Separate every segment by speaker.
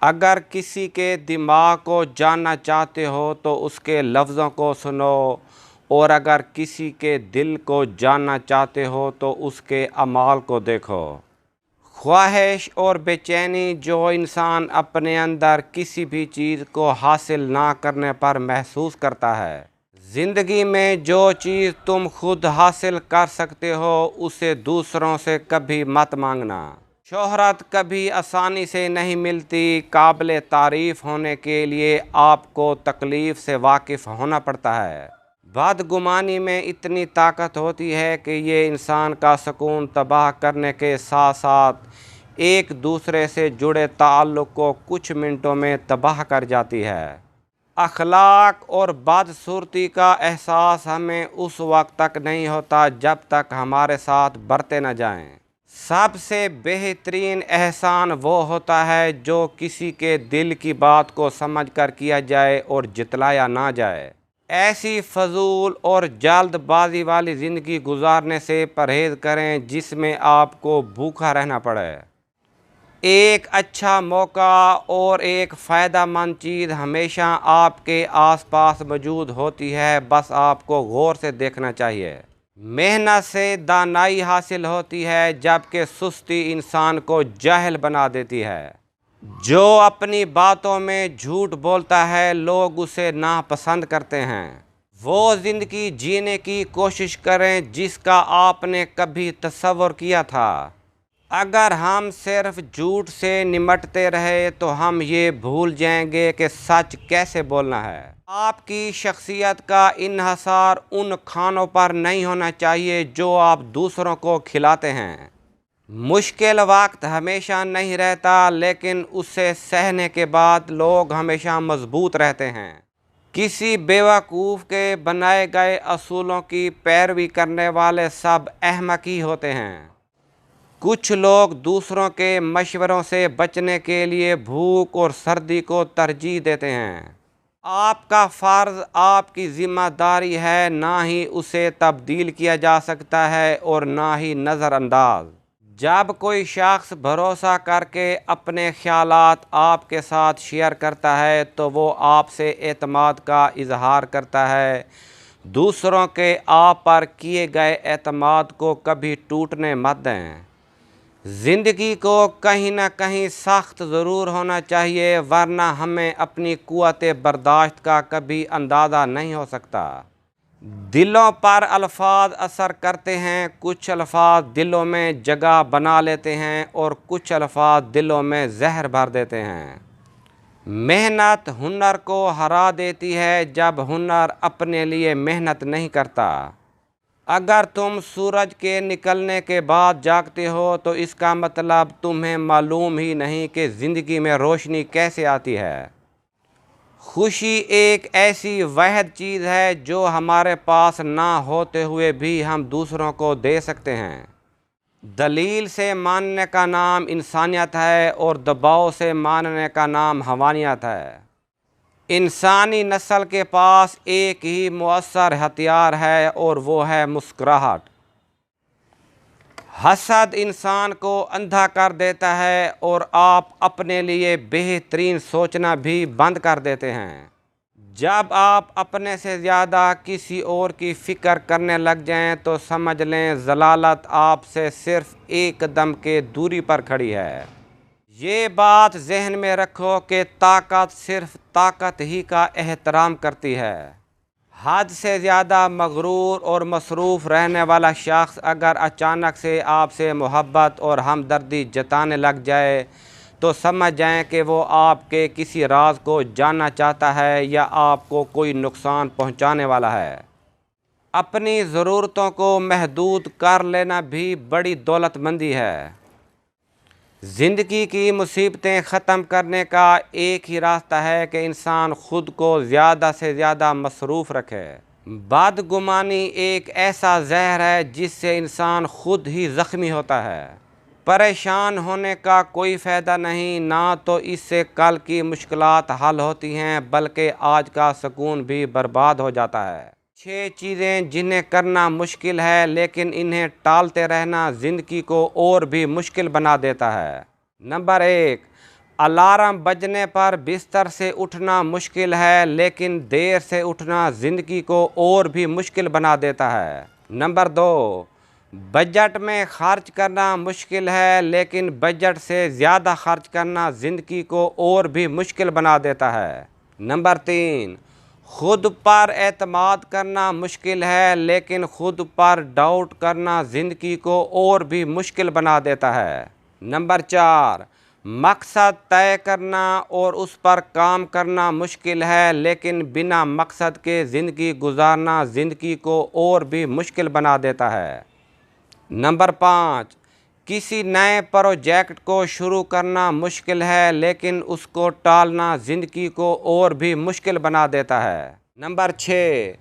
Speaker 1: اگر کسی کے دماغ کو جاننا چاہتے ہو تو اس کے لفظوں کو سنو، اور اگر کسی کے دل کو جاننا چاہتے ہو تو اس کے اعمال کو دیکھو۔ خواہش اور بے چینی جو انسان اپنے اندر کسی بھی چیز کو حاصل نہ کرنے پر محسوس کرتا ہے۔ زندگی میں جو چیز تم خود حاصل کر سکتے ہو اسے دوسروں سے کبھی مت مانگنا۔ شہرت کبھی آسانی سے نہیں ملتی، قابل تعریف ہونے کے لیے آپ کو تکلیف سے واقف ہونا پڑتا ہے۔ بدگمانی میں اتنی طاقت ہوتی ہے کہ یہ انسان کا سکون تباہ کرنے کے ساتھ ساتھ ایک دوسرے سے جڑے تعلق کو کچھ منٹوں میں تباہ کر جاتی ہے۔ اخلاق اور بدصورتی کا احساس ہمیں اس وقت تک نہیں ہوتا جب تک ہمارے ساتھ برتے نہ جائیں۔ سب سے بہترین احسان وہ ہوتا ہے جو کسی کے دل کی بات کو سمجھ کر کیا جائے اور جتلایا نہ جائے۔ ایسی فضول اور جلد بازی والی زندگی گزارنے سے پرہیز کریں جس میں آپ کو بھوکا رہنا پڑے۔ ایک اچھا موقع اور ایک فائدہ مند چیز ہمیشہ آپ کے آس پاس موجود ہوتی ہے، بس آپ کو غور سے دیکھنا چاہیے۔ محنت سے دانائی حاصل ہوتی ہے جبکہ سستی انسان کو جاہل بنا دیتی ہے۔ جو اپنی باتوں میں جھوٹ بولتا ہے لوگ اسے ناپسند کرتے ہیں۔ وہ زندگی جینے کی کوشش کریں جس کا آپ نے کبھی تصور کیا تھا۔ اگر ہم صرف جھوٹ سے نمٹتے رہے تو ہم یہ بھول جائیں گے کہ سچ کیسے بولنا ہے۔ آپ کی شخصیت کا انحصار ان کھانوں پر نہیں ہونا چاہیے جو آپ دوسروں کو کھلاتے ہیں۔ مشکل وقت ہمیشہ نہیں رہتا، لیکن اسے سہنے کے بعد لوگ ہمیشہ مضبوط رہتے ہیں۔ کسی بیوقوف کے بنائے گئے اصولوں کی پیروی کرنے والے سب احمق ہی ہوتے ہیں۔ کچھ لوگ دوسروں کے مشوروں سے بچنے کے لیے بھوک اور سردی کو ترجیح دیتے ہیں۔ آپ کا فرض، آپ کی ذمہ داری ہے، نہ ہی اسے تبدیل کیا جا سکتا ہے اور نہ ہی نظر انداز۔ جب کوئی شخص بھروسہ کر کے اپنے خیالات آپ کے ساتھ شیئر کرتا ہے تو وہ آپ سے اعتماد کا اظہار کرتا ہے۔ دوسروں کے آپ پر کیے گئے اعتماد کو کبھی ٹوٹنے مت دیں۔ زندگی کو کہیں نہ کہیں سخت ضرور ہونا چاہیے، ورنہ ہمیں اپنی قوت برداشت کا کبھی اندازہ نہیں ہو سکتا۔ دلوں پر الفاظ اثر کرتے ہیں، کچھ الفاظ دلوں میں جگہ بنا لیتے ہیں اور کچھ الفاظ دلوں میں زہر بھر دیتے ہیں۔ محنت ہنر کو ہرا دیتی ہے جب ہنر اپنے لیے محنت نہیں کرتا۔ اگر تم سورج کے نکلنے کے بعد جاگتے ہو تو اس کا مطلب تمہیں معلوم ہی نہیں کہ زندگی میں روشنی کیسے آتی ہے۔ خوشی ایک ایسی واحد چیز ہے جو ہمارے پاس نہ ہوتے ہوئے بھی ہم دوسروں کو دے سکتے ہیں۔ دلیل سے ماننے کا نام انسانیت ہے اور دباؤ سے ماننے کا نام حیوانیت ہے۔ انسانی نسل کے پاس ایک ہی مؤثر ہتھیار ہے اور وہ ہے مسکراہٹ۔ حسد انسان کو اندھا کر دیتا ہے اور آپ اپنے لیے بہترین سوچنا بھی بند کر دیتے ہیں۔ جب آپ اپنے سے زیادہ کسی اور کی فکر کرنے لگ جائیں تو سمجھ لیں ضلالت آپ سے صرف ایک قدم کے دوری پر کھڑی ہے۔ یہ بات ذہن میں رکھو کہ طاقت صرف طاقت ہی کا احترام کرتی ہے۔ حد سے زیادہ مغرور اور مصروف رہنے والا شخص اگر اچانک سے آپ سے محبت اور ہمدردی جتانے لگ جائے تو سمجھ جائیں کہ وہ آپ کے کسی راز کو جاننا چاہتا ہے یا آپ کو کوئی نقصان پہنچانے والا ہے۔ اپنی ضرورتوں کو محدود کر لینا بھی بڑی دولت مندی ہے۔ زندگی کی مصیبتیں ختم کرنے کا ایک ہی راستہ ہے کہ انسان خود کو زیادہ سے زیادہ مصروف رکھے۔ بدگمانی ایک ایسا زہر ہے جس سے انسان خود ہی زخمی ہوتا ہے۔ پریشان ہونے کا کوئی فائدہ نہیں، نہ تو اس سے کل کی مشکلات حل ہوتی ہیں بلکہ آج کا سکون بھی برباد ہو جاتا ہے۔ 6 چیزیں جنہیں کرنا مشکل ہے لیکن انہیں ٹالتے رہنا زندگی کو اور بھی مشکل بنا دیتا ہے۔ نمبر 1، الارم بجنے پر بستر سے اٹھنا مشکل ہے، لیکن دیر سے اٹھنا زندگی کو اور بھی مشکل بنا دیتا ہے۔ نمبر 2، بجٹ میں خرچ کرنا مشکل ہے، لیکن بجٹ سے زیادہ خرچ کرنا زندگی کو اور بھی مشکل بنا دیتا ہے۔ نمبر 3، خود پر اعتماد کرنا مشکل ہے، لیکن خود پر ڈاؤٹ کرنا زندگی کو اور بھی مشکل بنا دیتا ہے۔ نمبر 4، مقصد طے کرنا اور اس پر کام کرنا مشکل ہے، لیکن بنا مقصد کے زندگی گزارنا زندگی کو اور بھی مشکل بنا دیتا ہے۔ نمبر 5، کسی نئے پروجیکٹ کو شروع کرنا مشکل ہے، لیکن اس کو ٹالنا زندگی کو اور بھی مشکل بنا دیتا ہے۔ نمبر 6،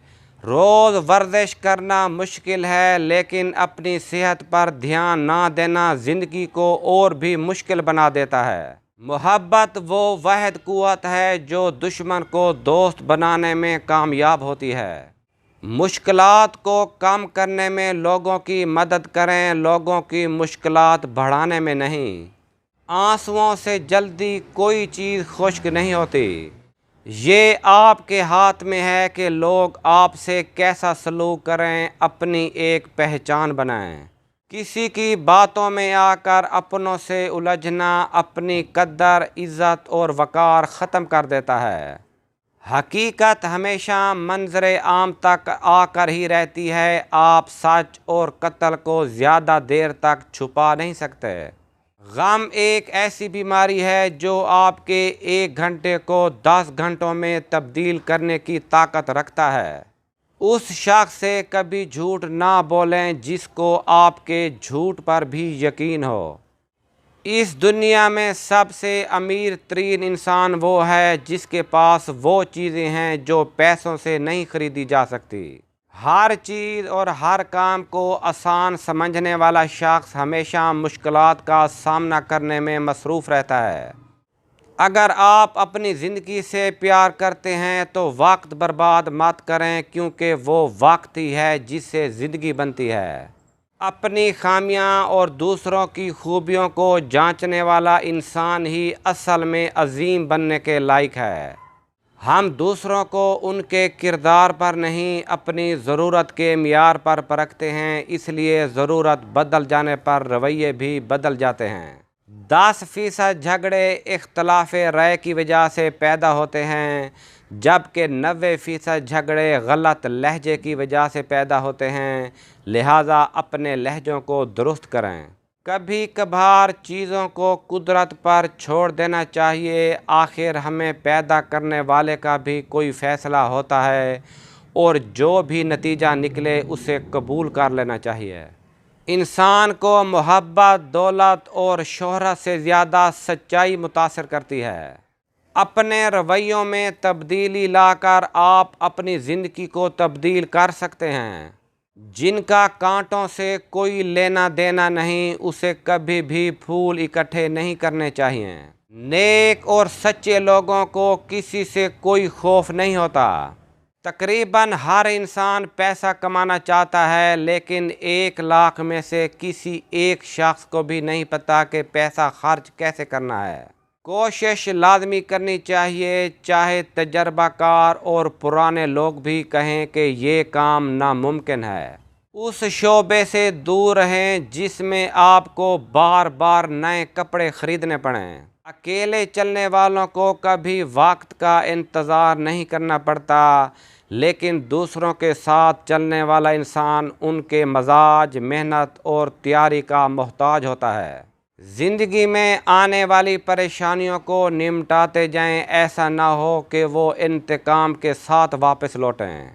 Speaker 1: روز ورزش کرنا مشکل ہے، لیکن اپنی صحت پر دھیان نہ دینا زندگی کو اور بھی مشکل بنا دیتا ہے۔ محبت وہ واحد قوت ہے جو دشمن کو دوست بنانے میں کامیاب ہوتی ہے۔ مشکلات کو کم کرنے میں لوگوں کی مدد کریں، لوگوں کی مشکلات بڑھانے میں نہیں۔ آنسوؤں سے جلدی کوئی چیز خشک نہیں ہوتی۔ یہ آپ کے ہاتھ میں ہے کہ لوگ آپ سے کیسا سلوک کریں، اپنی ایک پہچان بنائیں۔ کسی کی باتوں میں آ کر اپنوں سے الجھنا اپنی قدر، عزت اور وقار ختم کر دیتا ہے۔ حقیقت ہمیشہ منظر عام تک آ کر ہی رہتی ہے، آپ سچ اور قتل کو زیادہ دیر تک چھپا نہیں سکتے۔ غم ایک ایسی بیماری ہے جو آپ کے 1 گھنٹے کو 10 گھنٹوں میں تبدیل کرنے کی طاقت رکھتا ہے۔ اس شخص سے کبھی جھوٹ نہ بولیں جس کو آپ کے جھوٹ پر بھی یقین ہو۔ اس دنیا میں سب سے امیر ترین انسان وہ ہے جس کے پاس وہ چیزیں ہیں جو پیسوں سے نہیں خریدی جا سکتی۔ ہر چیز اور ہر کام کو آسان سمجھنے والا شخص ہمیشہ مشکلات کا سامنا کرنے میں مصروف رہتا ہے۔ اگر آپ اپنی زندگی سے پیار کرتے ہیں تو وقت برباد مت کریں، کیونکہ وہ وقت ہی ہے جس سے زندگی بنتی ہے۔ اپنی خامیاں اور دوسروں کی خوبیوں کو جانچنے والا انسان ہی اصل میں عظیم بننے کے لائق ہے۔ ہم دوسروں کو ان کے کردار پر نہیں، اپنی ضرورت کے معیار پر پرکھتے ہیں، اس لیے ضرورت بدل جانے پر رویے بھی بدل جاتے ہیں۔ 10% جھگڑے اختلاف رائے کی وجہ سے پیدا ہوتے ہیں، جبکہ 90% جھگڑے غلط لہجے کی وجہ سے پیدا ہوتے ہیں، لہٰذا اپنے لہجوں کو درست کریں۔ کبھی کبھار چیزوں کو قدرت پر چھوڑ دینا چاہیے، آخر ہمیں پیدا کرنے والے کا بھی کوئی فیصلہ ہوتا ہے، اور جو بھی نتیجہ نکلے اسے قبول کر لینا چاہیے۔ انسان کو محبت، دولت اور شہرت سے زیادہ سچائی متاثر کرتی ہے۔ اپنے رویوں میں تبدیلی لا کر آپ اپنی زندگی کو تبدیل کر سکتے ہیں۔ جن کا کانٹوں سے کوئی لینا دینا نہیں، اسے کبھی بھی پھول اکٹھے نہیں کرنے چاہیے۔ نیک اور سچے لوگوں کو کسی سے کوئی خوف نہیں ہوتا۔ تقریباً ہر انسان پیسہ کمانا چاہتا ہے، لیکن 1 لاکھ میں سے کسی ایک شخص کو بھی نہیں پتا کہ پیسہ خرچ کیسے کرنا ہے۔ کوشش لازمی کرنی چاہیے، چاہے تجربہ کار اور پرانے لوگ بھی کہیں کہ یہ کام ناممکن ہے۔ اس شعبے سے دور رہیں جس میں آپ کو بار بار نئے کپڑے خریدنے پڑیں۔ اکیلے چلنے والوں کو کبھی وقت کا انتظار نہیں کرنا پڑتا، لیکن دوسروں کے ساتھ چلنے والا انسان ان کے مزاج، محنت اور تیاری کا محتاج ہوتا ہے۔ زندگی میں آنے والی پریشانیوں کو نمٹاتے جائیں، ایسا نہ ہو کہ وہ انتقام کے ساتھ واپس لوٹیں۔